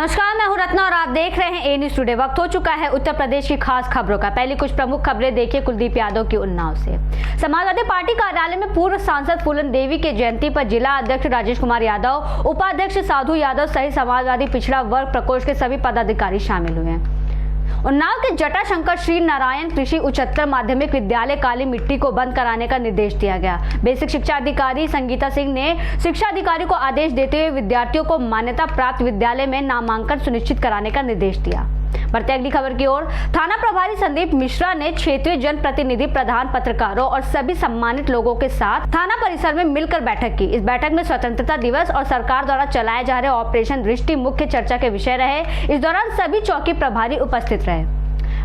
नमस्कार, मैं हूं रत्ना और आप देख रहे हैं ए न्यूज़ टुडे। वक्त हो चुका है उत्तर प्रदेश की खास खबरों का। पहले कुछ प्रमुख खबरें देखिए कुलदीप यादव की उन्नाव से। समाजवादी पार्टी कार्यालय में पूर्व सांसद फूलन देवी के जयंती पर जिला अध्यक्ष राजेश कुमार यादव, उपाध्यक्ष साधु यादव सहित समाजवादी पिछड़ा वर्ग प्रकोष्ठ के सभी पदाधिकारी शामिल हुए हैं। उन्नाव के जटाशंकर श्री नारायण कृषि उच्चतर माध्यमिक विद्यालय काली मिट्टी को बंद कराने का निर्देश दिया गया। बेसिक शिक्षा अधिकारी संगीता सिंह ने शिक्षा अधिकारी को आदेश देते हुए विद्यार्थियों को मान्यता प्राप्त विद्यालय में नामांकन सुनिश्चित कराने का निर्देश दिया। बढ़ते अगली खबर की ओर, थाना प्रभारी संदीप मिश्रा ने क्षेत्रीय जनप्रतिनिधि, प्रधान, पत्रकारों और सभी सम्मानित लोगों के साथ थाना परिसर में मिलकर बैठक की। इस बैठक में स्वतंत्रता दिवस और सरकार द्वारा चलाए जा रहे ऑपरेशन दृष्टि मुख्य चर्चा के विषय रहे। इस दौरान सभी चौकी प्रभारी उपस्थित रहे।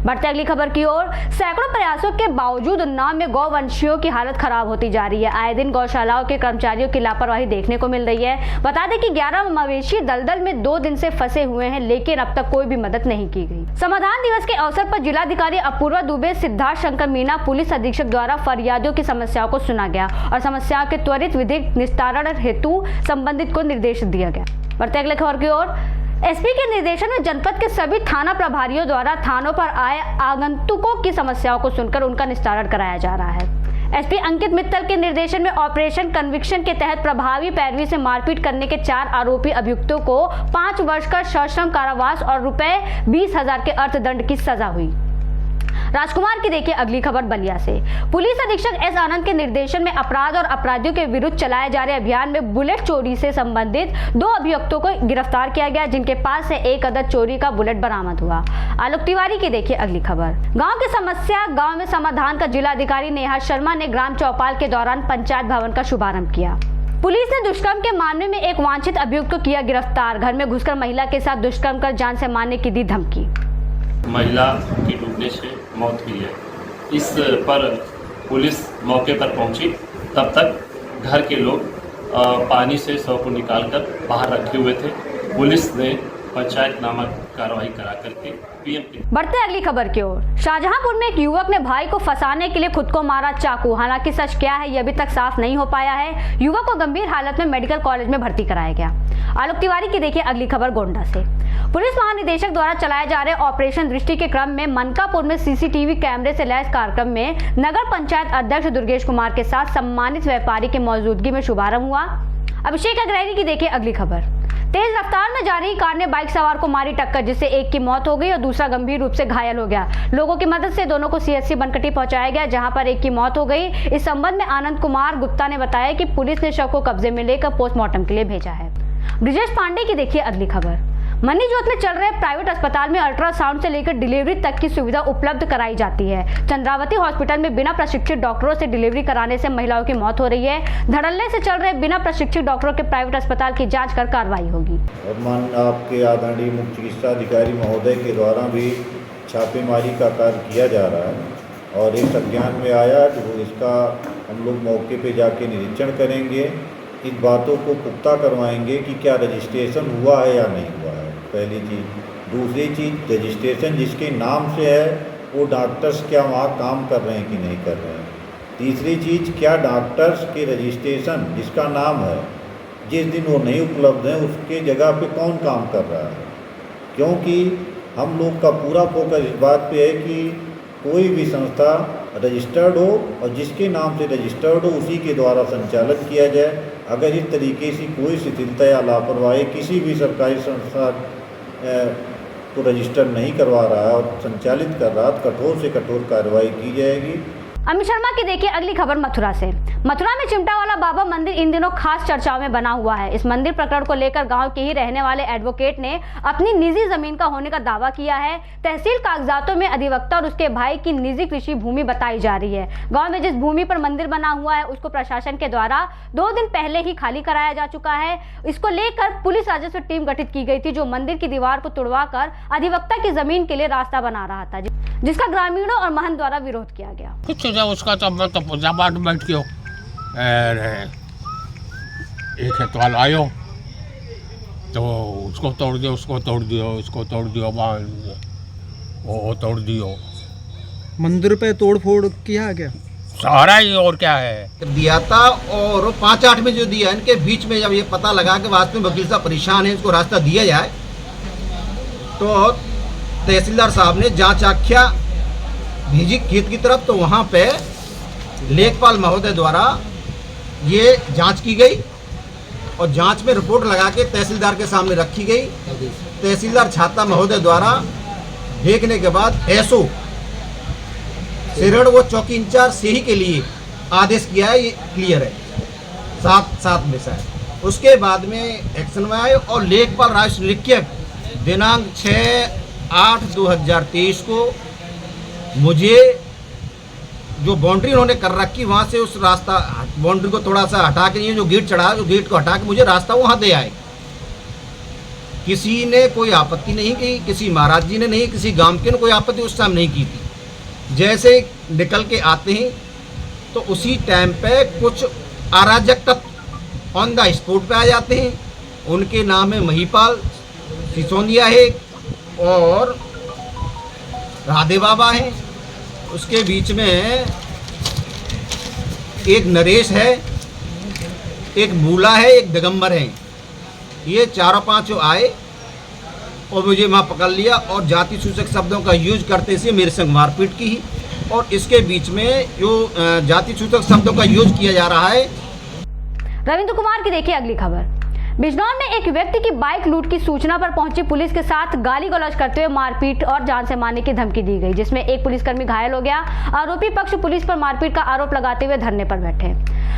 बढ़ते अगली खबर की ओर, सैकड़ों प्रयासों के बावजूद उन्नाव में गौवंशियों की हालत खराब होती जा रही है। आए दिन गौशालाओं के कर्मचारियों की लापरवाही देखने को मिल रही है। बता दें कि 11 मवेशी दलदल में 2 दिन से फंसे हुए हैं, लेकिन अब तक कोई भी मदद नहीं की गई। समाधान दिवस के अवसर पर जिलाधिकारी अपूर्वा दुबे, सिद्धार्थ शंकर मीना, पुलिस अधीक्षक द्वारा फरियादियों की समस्याओं को सुना गया और समस्याओं के त्वरित विधिक निस्तारण हेतु संबंधित को निर्देश दिया गया। बढ़ते अगले खबर की ओर, एसपी के निर्देशन में जनपद के सभी थाना प्रभारियों द्वारा थानों पर आए आगंतुकों की समस्याओं को सुनकर उनका निस्तारण कराया जा रहा है। एसपी अंकित मित्तल के निर्देशन में ऑपरेशन कन्विक्शन के तहत प्रभावी पैरवी से मारपीट करने के 4 आरोपी अभियुक्तों को 5 वर्ष का सश्रम कारावास और रुपए 20,000 के अर्थदंड की सजा हुई। राजकुमार की देखिए अगली खबर बलिया से। पुलिस अधीक्षक एस आनंद के निर्देशन में अपराध और अपराधियों के विरुद्ध चलाए जा रहे अभियान में बुलेट चोरी से संबंधित 2 अभियुक्तों को गिरफ्तार किया गया, जिनके पास से 1 अदद चोरी का बुलेट बरामद हुआ। आलोक तिवारी की देखिए अगली खबर। गांव की समस्या गांव में समाधान का जिलाधिकारी नेहा शर्मा ने ग्राम चौपाल के दौरान पंचायत भवन का शुभारंभ किया। पुलिस ने दुष्कर्म के मामले में एक वांछित अभियुक्त को किया गिरफ्तार। घर में घुसकर महिला के साथ दुष्कर्म कर जान से मारने की दी धमकी। महिला की डूबने से मौत हुई है। इस पर पुलिस मौके पर पहुंची, तब तक घर के लोग पानी से शव को निकालकर बाहर रखे हुए थे। पुलिस ने पंचायतनामा कार्रवाई करा करके पीएम। बढ़ते अगली खबर की ओर, शाहजहांपुर में एक युवक ने भाई को फंसाने के लिए खुद को मारा चाकू। हालांकि सच क्या है यह अभी तक साफ नहीं हो पाया है। युवक को गंभीर हालत में मेडिकल कॉलेज में भर्ती कराया गया। आलोक तिवारी की देखिए अगली खबर गोंडा से। पुलिस महानिदेशक द्वारा चलाए जा रहे ऑपरेशन दृष्टि के क्रम में मनकापुर में सीसीटीवी कैमरे से लैस कार्यक्रम में नगर पंचायत अध्यक्ष दुर्गेश कुमार के साथ सम्मानित व्यापारी की मौजूदगी में शुभारंभ हुआ। अभिषेक अग्रहरी की देखिए अगली खबर। तेज रफ्तार में जा रही कार ने बाइक सवार को मारी टक्कर, जिससे एक की मौत हो गई और दूसरा गंभीर रूप से घायल हो गया। लोगों की मदद से दोनों को सीएचसी बनकटी पहुंचाया गया, जहां पर एक की मौत हो गई। इस संबंध में आनंद कुमार गुप्ता ने बताया कि पुलिस ने शव को कब्जे में लेकर पोस्टमार्टम के लिए भेजा है। ब्रिजेश पांडे की देखिए अगली खबर। मनीजोत में चल रहे प्राइवेट अस्पताल में अल्ट्रासाउंड से लेकर डिलीवरी तक की सुविधा उपलब्ध कराई जाती है। चंद्रावती हॉस्पिटल में बिना प्रशिक्षित डॉक्टरों से डिलीवरी कराने से महिलाओं की मौत हो रही है। धड़ल्ले से चल रहे बिना प्रशिक्षित डॉक्टरों के प्राइवेट अस्पताल की जांच कर कार्रवाई होगी। आपके आदरणीय मुख्य चिकित्सा अधिकारी महोदय के द्वारा भी छापेमारी का कार्य किया जा रहा है और एक संज्ञान में आया तो इसका हम लोग मौके पर जाके निरीक्षण करेंगे। इस बातों को पुख्ता करवाएंगे कि क्या रजिस्ट्रेशन हुआ है या नहीं हुआ है, पहली चीज़। दूसरी चीज़, रजिस्ट्रेशन जिसके नाम से है वो डॉक्टर्स क्या वहाँ काम कर रहे हैं कि नहीं कर रहे हैं। तीसरी चीज़, क्या डॉक्टर्स के रजिस्ट्रेशन जिसका नाम है जिस दिन वो नहीं उपलब्ध है उसके जगह पे कौन काम कर रहा है। क्योंकि हम लोग का पूरा फोकस इस बात पे है कि कोई भी संस्था रजिस्टर्ड हो और जिसके नाम से रजिस्टर्ड हो उसी के द्वारा संचालित किया जाए। अगर इस तरीके से कोई शिथिलता या लापरवाही किसी भी सरकारी संस्था को रजिस्टर नहीं करवा रहा है और संचालित कर रहा है तो कठोर से कठोर कार्रवाई की जाएगी। अमित शर्मा की देखिए अगली खबर मथुरा से। मथुरा में चिमटा वाला बाबा मंदिर इन दिनों खास चर्चाओं में बना हुआ है। इस मंदिर प्रकरण को लेकर गांव के ही रहने वाले एडवोकेट ने अपनी निजी जमीन का होने का दावा किया है। तहसील कागजातों में अधिवक्ता और उसके भाई की निजी कृषि भूमि बताई जा रही है। गांव में जिस भूमि पर मंदिर बना हुआ है उसको प्रशासन के द्वारा 2 दिन पहले ही खाली कराया जा चुका है। इसको लेकर पुलिस राजस्व टीम गठित की गई थी, जो मंदिर की दीवार को तुड़वाकर अधिवक्ता की जमीन के लिए रास्ता बना रहा था, जिसका ग्रामीणों और महंत द्वारा विरोध किया गया। कुछ उसका तो मैं तो पूजा पाठ बैठ के एक खेतवाल आयो तो उसको तोड़ दियो, उसको तोड़ दियो, उसको तोड़ दियो, वो तोड़ दियो। मंदिर पे तोड़ फोड़ किया क्या? सारा ही, और क्या है। दिया था और 5-8 में जो दिया इनके बीच में जब ये पता लगा कि वास्तव में वकील साहब परेशान है, इसको रास्ता दिया जाए तो तहसीलदार साहब ने जांच आख्या भेजी खेत की तरफ, तो वहाँ पे लेखपाल महोदय द्वारा ये जांच की गई और जांच में रिपोर्ट लगा के तहसीलदार के सामने रखी गई। तहसीलदार छाता महोदय द्वारा देखने के बाद एसओ सिरड़ वो चौकी इंचार्ज सेही के लिए आदेश किया है, ये क्लियर है, 7 में से। उसके बाद में एक्शन में आए और लेखपाल राजस्व निरीक्षक दिनांक 6/8/2023 को मुझे जो बाउंड्री उन्होंने कर रखी वहाँ से उस रास्ता बाउंड्री को थोड़ा सा हटा के, ये जो गेट चढ़ा, जो गेट को हटा के मुझे रास्ता वहाँ दे आए। किसी ने कोई आपत्ति नहीं की, किसी महाराज जी ने नहीं, किसी गांव के ने कोई आपत्ति उस टाइम नहीं की थी। जैसे निकल के आते हैं तो उसी टाइम पे कुछ अराजक तत्व ऑन द स्पॉट पे आ जाते हैं। उनके नाम है महिपाल सिसोदिया है और राधे बाबा हैं। उसके बीच में एक नरेश है, एक मूला है, एक दिगंबर है। ये 4-5 आए और मुझे वहाँ पकड़ लिया और जाति सूचक शब्दों का यूज करते से मेरे संग मारपीट की। और इसके बीच में जो जाति सूचक शब्दों का यूज किया जा रहा है। रविंद्र कुमार की देखिए अगली खबर। बिजनौर में एक व्यक्ति की बाइक लूट की सूचना पर पहुंची पुलिस के साथ गाली गलौज करते हुए मारपीट और जान से मारने की धमकी दी गई, जिसमें एक पुलिसकर्मी घायल हो गया। आरोपी पक्ष पुलिस पर मारपीट का आरोप लगाते हुए धरने पर बैठे।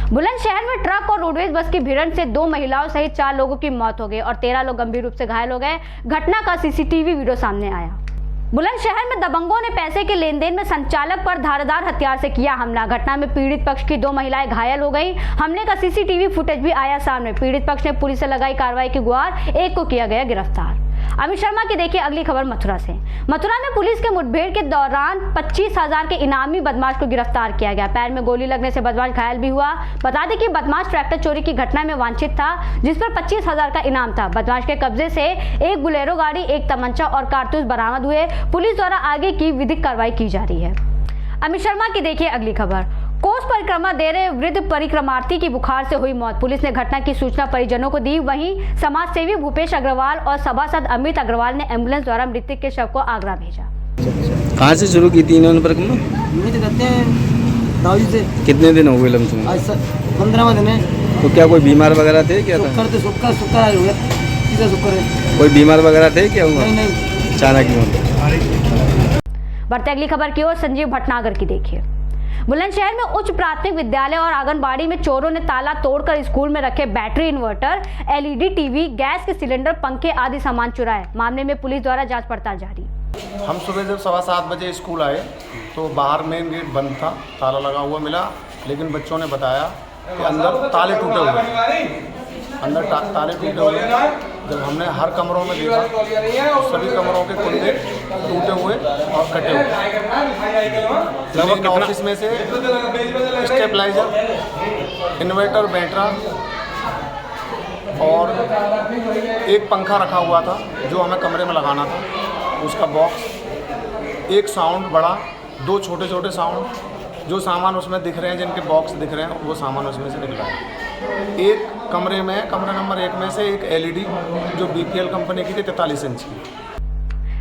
बुलंदशहर में ट्रक और रोडवेज बस की भिड़ंत से 2 महिलाओं सहित 4 लोगों की मौत हो गई और 13 लोग गंभीर रूप से घायल हो गए। घटना का सीसीटीवी वीडियो सामने आया। बुलंदशहर में दबंगों ने पैसे के लेन देन में संचालक पर धारदार हथियार से किया हमला। घटना में पीड़ित पक्ष की 2 महिलाएं घायल हो गईं। हमले का सीसीटीवी फुटेज भी आया सामने। पीड़ित पक्ष ने पुलिस से लगाई कार्रवाई की गुहार, एक को किया गया गिरफ्तार। अमित शर्मा की देखिए अगली खबर मथुरा से। मथुरा में पुलिस के मुठभेड़ के दौरान 25,000 के इनामी बदमाश को गिरफ्तार किया गया। पैर में गोली लगने से बदमाश घायल भी हुआ। बता दें कि बदमाश ट्रैक्टर चोरी की घटना में वांछित था, जिस पर 25,000 का इनाम था। बदमाश के कब्जे से एक बुलेरो गाड़ी, एक तमंचा और कारतूस बरामद हुए। पुलिस द्वारा आगे की विधिक कार्रवाई की जा रही है। अमित शर्मा की देखिए अगली खबर। कोस परिक्रमा दे रहे वृद्ध परिक्रमार्थी की बुखार से हुई मौत। पुलिस ने घटना की सूचना परिजनों को दी। वहीं समाज सेवी भूपेश अग्रवाल और सभासद अमित अग्रवाल ने एम्बुलेंस द्वारा मृतक के शव को आगरा भेजा। कहाँ से शुरू की थी इन्होंने परिक्रमा? करते हैं दाऊदी से। कितने दिन हो गए लमसम? आज 15वां दिन है। तो क्या कोई बीमार वगैरह थे क्या? शुक्र आए हुए, शुक्र है। कोई बीमार वगैरह थे क्या हुआ? नहीं। अचानक ही। बढ़ते अगली खबर की ओर। संजीव भटनागर की देखिए। बुलंदशहर में उच्च प्राथमिक विद्यालय और आंगनबाड़ी में चोरों ने ताला तोड़कर स्कूल में रखे battery, inverter, LED TV, gas के सिलेंडर, पंखे आदि सामान चुराए। मामले में पुलिस द्वारा जांच पड़ताल जारी। हम सुबह जब 7:15 बजे स्कूल आए तो बाहर मेन गेट बंद था, ताला लगा हुआ मिला, लेकिन बच्चों ने बताया कि अंदर ताले टूटे हुए हैं। अंदर ताले टूटे हुए। जब हमने हर कमरों में देखा तो सभी कमरों के कुंडे टूटे हुए और कटे हुए। ऑफिस में से स्टेबलाइजर, इन्वर्टर, बैटरा और एक पंखा रखा हुआ था जो हमें कमरे में लगाना था, उसका बॉक्स, एक साउंड बड़ा, 2 छोटे छोटे साउंड, जो सामान उसमें दिख रहे हैं, जिनके बॉक्स दिख रहे हैं, वो सामान उसमें से निकला है। एक कमरे में, कमरा नंबर 1 में से एक एलईडी जो बीपीएल कंपनी की थी 43 इंच की।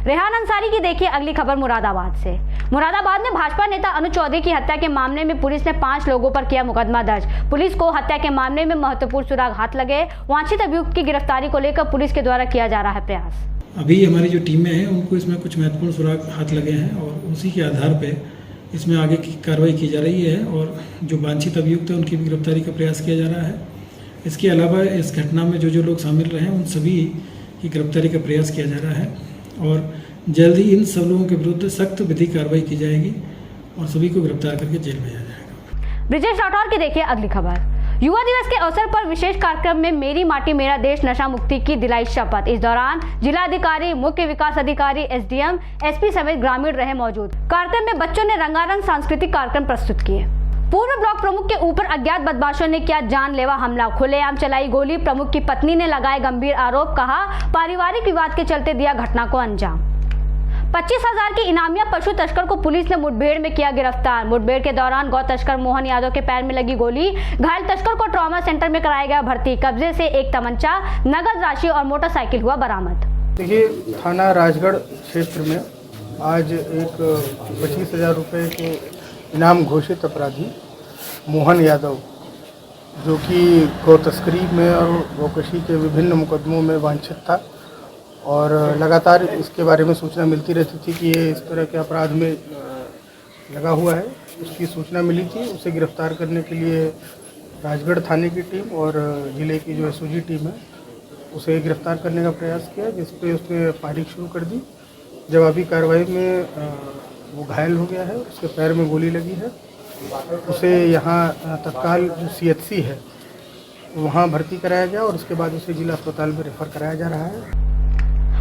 रेहान अंसारी की देखिए अगली खबर मुरादाबाद से। मुरादाबाद में भाजपा नेता अनु चौधरी की हत्या के मामले में पुलिस ने 5 लोगों पर किया मुकदमा दर्ज। पुलिस को हत्या के मामले में महत्वपूर्ण सुराग हाथ लगे। वांछित अभियुक्त की गिरफ्तारी को लेकर पुलिस के द्वारा किया जा रहा है प्रयास। अभी हमारी जो टीमें हैं उनको इसमें कुछ महत्वपूर्ण सुराग हाथ लगे हैं और उसी के आधार पे इसमें आगे की कार्रवाई की जा रही है और जो वांछित अभियुक्त है उनकी भी गिरफ्तारी का प्रयास किया जा रहा है। इसके अलावा इस घटना में जो लोग शामिल रहे हैं उन सभी की गिरफ्तारी का प्रयास किया जा रहा है और जल्द ही इन सब लोगों के विरुद्ध सख्त विधिक कार्रवाई की जाएगी और सभी को गिरफ्तार करके जेल भेजा जाएगा। ब्रिजेश राठौर की देखिए अगली खबर। युवा दिवस के अवसर पर विशेष कार्यक्रम में मेरी माटी मेरा देश नशा मुक्ति की दिलाई शपथ। इस दौरान जिलाधिकारी, मुख्य विकास अधिकारी, एसडीएम, एसपी समेत ग्रामीण रहे मौजूद। कार्यक्रम में बच्चों ने रंगारंग सांस्कृतिक कार्यक्रम प्रस्तुत किए। पूर्व ब्लॉक प्रमुख के ऊपर अज्ञात बदमाशों ने किया जानलेवा हमला, खुलेआम चलाई गोली। प्रमुख की पत्नी ने लगाए गंभीर आरोप, कहा पारिवारिक विवाद के चलते दिया घटना को अंजाम। 25,000 की इनामिया पशु तस्कर को पुलिस ने मुठभेड़ में किया गिरफ्तार। मुठभेड़ के दौरान गौ तस्कर मोहन यादव के पैर में लगी गोली, घायल तस्कर को ट्रॉमा सेंटर में कराया गया भर्ती। कब्जे से एक तमंचा, नगद राशि और मोटरसाइकिल हुआ बरामद। देखिए, थाना राजगढ़ क्षेत्र में आज एक 25,000 रुपये को इनाम घोषित अपराधी मोहन यादव, जो कि गौ तस्करी में और गौकशी के विभिन्न मुकदमों में वांछित था और लगातार इसके बारे में सूचना मिलती रहती थी कि ये इस तरह के अपराध में लगा हुआ है। उसकी सूचना मिली थी, उसे गिरफ्तार करने के लिए राजगढ़ थाने की टीम और ज़िले की जो एसओजी टीम है उसे गिरफ्तार करने का प्रयास किया, जिस पे उसने फायरिंग शुरू कर दी। जवाबी कार्रवाई में वो घायल हो गया है, उसके पैर में गोली लगी है। उसे यहाँ तत्काल जो CHC है वहाँ भर्ती कराया गया और उसके बाद उसे जिला अस्पताल में रेफर कराया जा रहा है।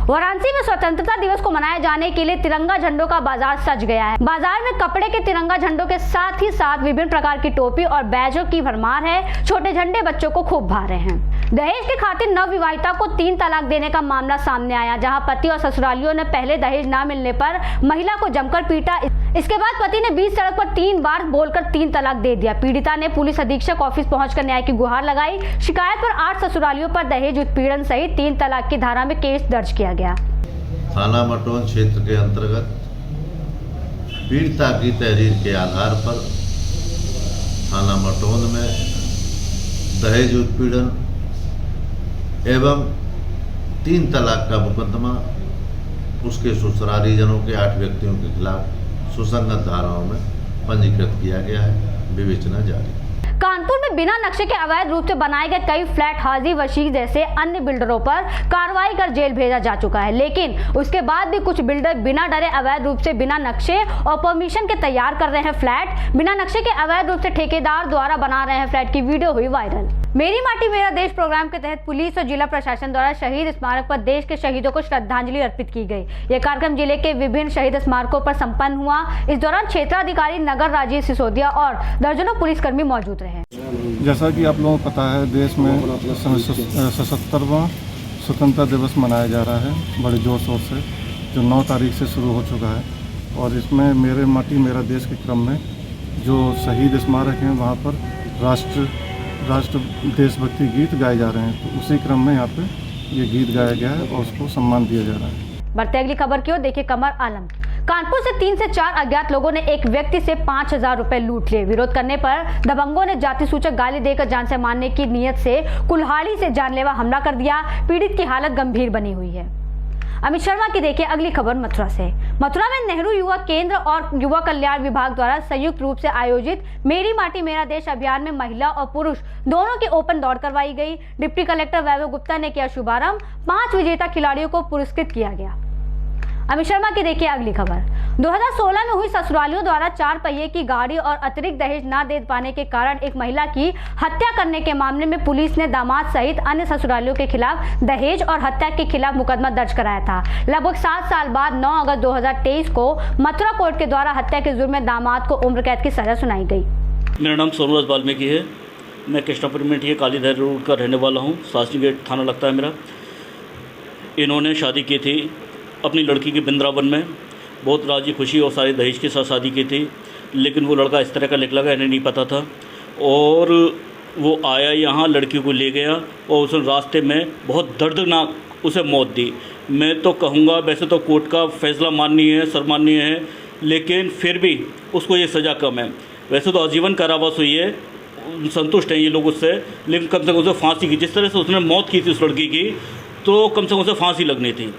वाराणसी में स्वतंत्रता दिवस को मनाए जाने के लिए तिरंगा झंडों का बाजार सज गया है। बाजार में कपड़े के तिरंगा झंडों के साथ ही साथ विभिन्न प्रकार की टोपी और बैजों की भरमार है। छोटे झंडे बच्चों को खूब भा रहे हैं। दहेज के खातिर नवविवाहिता को 3 तलाक देने का मामला सामने आया, जहां पति और ससुरालियों ने पहले दहेज न मिलने पर महिला को जमकर पीटा। इसके बाद पति ने बीच सड़क पर 3 बार बोलकर 3 तलाक दे दिया। पीड़िता ने पुलिस अधीक्षक ऑफिस पहुंचकर न्याय की गुहार लगाई। शिकायत पर 8 ससुरालियों पर दहेज उत्पीड़न सहित 3 तलाक की धारा में केस दर्ज किया गया। थाना मटौन क्षेत्र के अंतर्गत पीड़िता की तहरीर के आधार पर थाना मटौन में दहेज उत्पीड़न एवं 3 तलाक का मुकदमा उसके ससुरालीजनों के 8 व्यक्तियों के खिलाफ सुसंगत धाराओं में पंजीकृत किया गया है। विवेचना जारी। कानपुर में बिना नक्शे के अवैध रूप से बनाए गए कई फ्लैट हाजी वशीर जैसे अन्य बिल्डरों पर कार्रवाई कर जेल भेजा जा चुका है, लेकिन उसके बाद भी कुछ बिल्डर बिना डरे अवैध रूप से बिना नक्शे और परमिशन के तैयार कर रहे हैं फ्लैट। बिना नक्शे के अवैध रूप से ठेकेदार द्वारा बना रहे हैं फ्लैट की वीडियो हुई वायरल। मेरी माटी मेरा देश प्रोग्राम के तहत पुलिस और जिला प्रशासन द्वारा शहीद स्मारक पर देश के शहीदों को श्रद्धांजलि अर्पित की गई। यह कार्यक्रम जिले के विभिन्न शहीद स्मारकों पर संपन्न हुआ। इस दौरान क्षेत्राधिकारी नगर राजीव सिसोदिया और दर्जनों पुलिसकर्मी मौजूद रहे। जैसा कि आप लोगों को पता है, देश में 77वां स्वतंत्रता दिवस मनाया जा रहा है बड़े जोर शोर से, जो 9 तारीख से शुरू हो चुका है। और इसमें मेरे माटी मेरा देश के क्रम में जो शहीद स्मारक हैं वहाँ पर राष्ट्र देशभक्ति गीत गाए जा रहे हैं। तो उसी क्रम में यहाँ पे ये गीत गाया गया है और उसको सम्मान दिया जा रहा है। बढ़ते अगली खबर की ओर देखिए। कमर आलम। कानपुर से 3 से 4 अज्ञात लोगों ने एक व्यक्ति से 5,000 रुपए लूट लिए। विरोध करने पर दबंगों ने जाति सूचक गाली देकर जान से मारने की नीयत से कुल्हाड़ी से जानलेवा हमला कर दिया। पीड़ित की हालत गंभीर बनी हुई है। अमित शर्मा की देखिए अगली खबर मथुरा से। मथुरा में नेहरू युवा केंद्र और युवा कल्याण विभाग द्वारा संयुक्त रूप से आयोजित मेरी माटी मेरा देश अभियान में महिला और पुरुष दोनों की ओपन दौड़ करवाई गई। डिप्टी कलेक्टर वैभव गुप्ता ने किया शुभारंभ। 5 विजेता खिलाड़ियों को पुरस्कृत किया गया। अमित शर्मा की देखिए अगली खबर। 2016 में हुई ससुरालियों द्वारा 4 पहिए की गाड़ी और अतिरिक्त दहेज न दे पाने के कारण एक महिला की हत्या करने के मामले में पुलिस ने दामाद सहित अन्य ससुरालियों के खिलाफ दहेज और हत्या के खिलाफ मुकदमा दर्ज कराया था। लगभग 7 साल बाद 9 अगस्त 2023 को मथुरा कोर्ट के द्वारा हत्या के जुर्म में दामाद को उम्र कैद की सजा सुनाई गई। मेरा नाम सोनवास वाल्मीकि है। मैं कृष्णापुर में कालीधर रोड का रहने वाला हूँ। सासनी गेट थाना लगता है मेरा। इन्होंने शादी की थी अपनी लड़की की वृंदावन में। बहुत राजी खुशी और सारी दहेज के साथ शादी की थी, लेकिन वो लड़का इस तरह का निकला, इन्हें नहीं पता था। और वो आया यहाँ, लड़की को ले गया और उस रास्ते में बहुत दर्दनाक उसे मौत दी। मैं तो कहूँगा, वैसे तो कोर्ट का फैसला माननीय है, सर्वमान्य है, लेकिन फिर भी उसको ये सज़ा कम है। वैसे तो आजीवन कारावास हुई है, संतुष्ट हैं ये लोग उससे, लेकिन कम से कम उसे फांसी की, जिस तरह से उसने मौत की थी उस लड़की की, तो कम से कम उसे फांसी लगनी थी।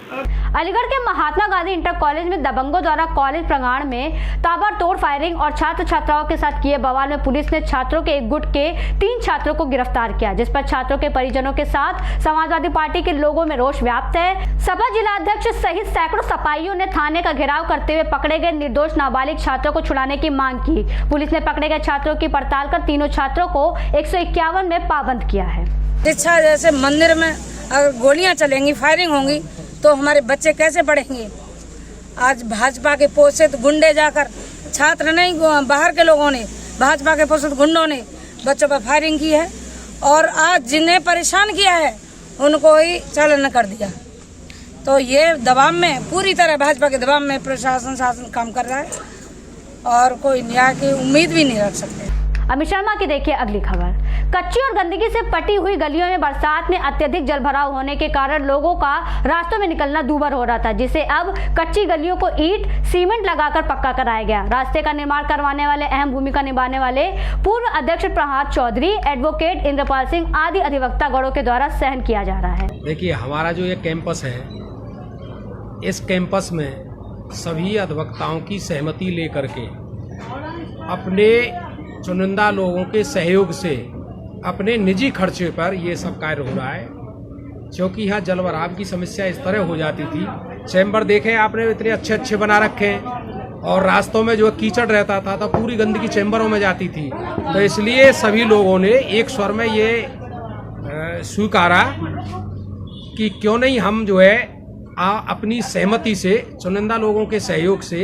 अलीगढ़ के महात्मा गांधी इंटर कॉलेज में दबंगों द्वारा कॉलेज प्रांगण में ताबड़तोड़ फायरिंग और छात्र छात्राओं के साथ किए बवाल में पुलिस ने छात्रों के एक गुट के 3 छात्रों को गिरफ्तार किया, जिस पर छात्रों के परिजनों के साथ समाजवादी पार्टी के लोगों में रोष व्याप्त है। सपा जिलाध्यक्ष सहित सैकड़ों सपाइयों ने थाने का घेराव करते हुए पकड़े गए निर्दोष नाबालिग छात्रों को छुड़ाने की मांग की। पुलिस ने पकड़े गए छात्रों की पड़ताल कर तीनों छात्रों को 151 में पाबंद किया है। शिक्षा जैसे मंदिर में अगर गोलियां चलेंगी, फायरिंग होंगी, तो हमारे बच्चे कैसे पढ़ेंगे। आज भाजपा के पोषित गुंडे जाकर, छात्र नहीं बाहर के लोगों ने, भाजपा के पोषित गुंडों ने बच्चों पर फायरिंग की है और आज जिन्हें परेशान किया है उनको ही चालन कर दिया। तो ये दबाव में, पूरी तरह भाजपा के दबाव में प्रशासन शासन काम कर रहा है और कोई न्याय की उम्मीद भी नहीं रख सकते। अमित शर्मा की देखिए अगली खबर। कच्ची और गंदगी से पटी हुई गलियों में बरसात में अत्यधिक जलभराव होने के कारण लोगों का रास्तों में निकलना दूभर हो रहा था, जिसे अब कच्ची गलियों को ईंट सीमेंट लगाकर पक्का कराया गया। रास्ते का निर्माण करवाने वाले अहम भूमिका निभाने वाले पूर्व अध्यक्ष प्रभात चौधरी, एडवोकेट इंद्रपाल सिंह आदि अधिवक्ता गणों के द्वारा सहन किया जा रहा है। देखिए, हमारा जो ये कैंपस है, इस कैंपस में सभी अधिवक्ताओं की सहमति लेकर के अपने चुनिंदा लोगों के सहयोग से अपने निजी खर्चे पर ये सब कार्य हो रहा है, क्योंकि यहाँ जलभराव की समस्या इस तरह हो जाती थी। चैम्बर देखे आपने, इतने अच्छे अच्छे बना रखे हैं और रास्तों में जो कीचड़ रहता था तो पूरी गंदगी चैम्बरों में जाती थी। तो इसलिए सभी लोगों ने एक स्वर में ये स्वीकारा कि क्यों नहीं हम जो है अपनी सहमति से, चुनिंदा लोगों के सहयोग से,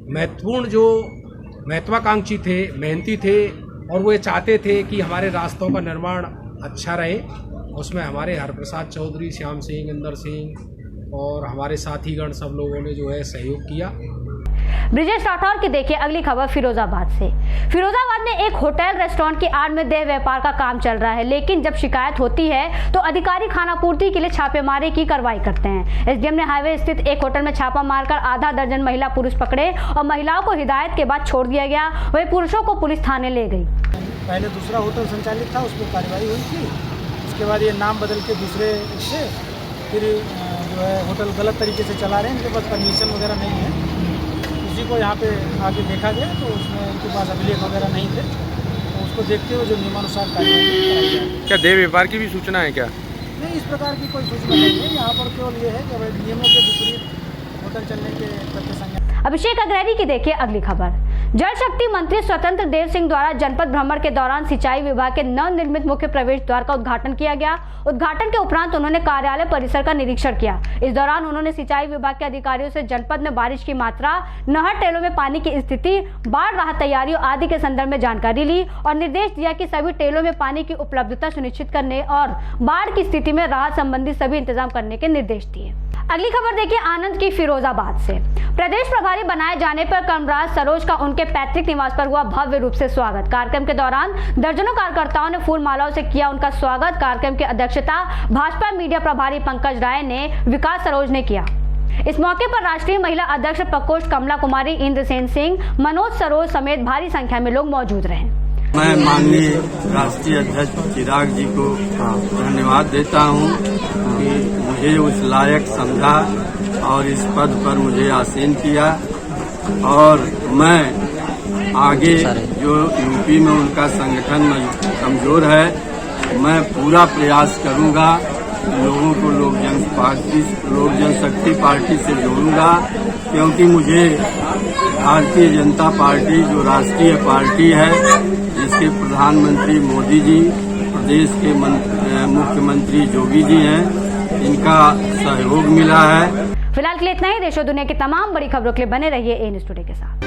महत्वपूर्ण जो महत्वाकांक्षी थे, मेहनती थे और वो ये चाहते थे कि हमारे रास्तों का निर्माण अच्छा रहे, उसमें हमारे हरप्रसाद चौधरी, श्याम सिंह, इंदर सिंह और हमारे साथीगण सब लोगों ने जो है सहयोग किया। ब्रिजेश राठौर की देखिए अगली खबर फिरोजाबाद से। फिरोजाबाद में एक होटल रेस्टोरेंट की आड़ में देह व्यापार का काम चल रहा है, लेकिन जब शिकायत होती है तो अधिकारी खानापूर्ति के लिए छापेमारी की कार्रवाई करते हैं। एसडीएम ने हाईवे स्थित एक होटल में छापा मारकर आधा दर्जन महिला पुरुष पकड़े और महिलाओं को हिदायत के बाद छोड़ दिया गया। वहीं पुरुषों को पुलिस थाने ले गई। पहले दूसरा होटल संचालित था, उस पर कार्रवाई हुई थी। उसके बाद ये नाम बदल के दूसरे से फिर जो है होटल गलत तरीके से चला रहे हैं, इनके पास परमिशन वगैरह नहीं है। किसी को यहाँ पे आके देखा गया तो उसमें इनके पास अभिलेख वगैरह नहीं थे, तो उसको देखते हुए जो नियमानुसार कार्रवाई कराई जाए। क्या देह व्यापार की भी सूचना है क्या? नहीं, इस प्रकार की कोई सूचना नहीं है। यहाँ पर केवल ये है कि नियमों के विपरीत होटल चलने के तथ्य संज्ञान। अभिषेक अग्रहरी की देखिए अगली खबर। जल शक्ति मंत्री स्वतंत्र देव सिंह द्वारा जनपद भ्रमण के दौरान सिंचाई विभाग के नवनिर्मित मुख्य प्रवेश द्वार का उद्घाटन किया गया। उद्घाटन के उपरांत उन्होंने कार्यालय परिसर का निरीक्षण किया। इस दौरान उन्होंने सिंचाई विभाग के अधिकारियों से जनपद में बारिश की मात्रा, नहर टेलों में पानी की स्थिति, बाढ़ राहत तैयारियों आदि के संदर्भ में जानकारी ली और निर्देश दिया कि सभी टेलों में पानी की उपलब्धता सुनिश्चित करने और बाढ़ की स्थिति में राहत संबंधी सभी इंतजाम करने के निर्देश दिए। अगली खबर देखिए आनंद की फिरोजाबाद से। प्रदेश प्रभारी बनाए जाने पर कर्मराज सरोज का उनके पैतृक निवास पर हुआ भव्य रूप से स्वागत। कार्यक्रम के दौरान दर्जनों कार्यकर्ताओं ने फूल मालाओं से किया उनका स्वागत। कार्यक्रम की अध्यक्षता भाजपा मीडिया प्रभारी पंकज राय ने विकास सरोज ने किया। इस मौके पर राष्ट्रीय महिला अध्यक्ष प्रकोष्ठ कमला कुमारी, इंद्रसेन सिंह, मनोज सरोज समेत भारी संख्या में लोग मौजूद रहे। मैं माननीय राष्ट्रीय अध्यक्ष चिराग जी को धन्यवाद देता हूं कि मुझे उस लायक समझा और इस पद पर मुझे आसीन किया, और मैं आगे जो यूपी में उनका संगठन कमजोर है, मैं पूरा प्रयास करूंगा, लोगों को लोक जनशक्ति पार्टी से जोड़ूंगा, क्योंकि मुझे भारतीय जनता पार्टी जो राष्ट्रीय पार्टी है, जिसके प्रधानमंत्री मोदी जी, प्रदेश के मुख्यमंत्री योगी जी हैं, इनका सहयोग मिला है। फिलहाल के लिए इतना ही। देश और दुनिया की तमाम बड़ी खबरों के लिए बने रहिए ए न्यूज़ टुडे के साथ।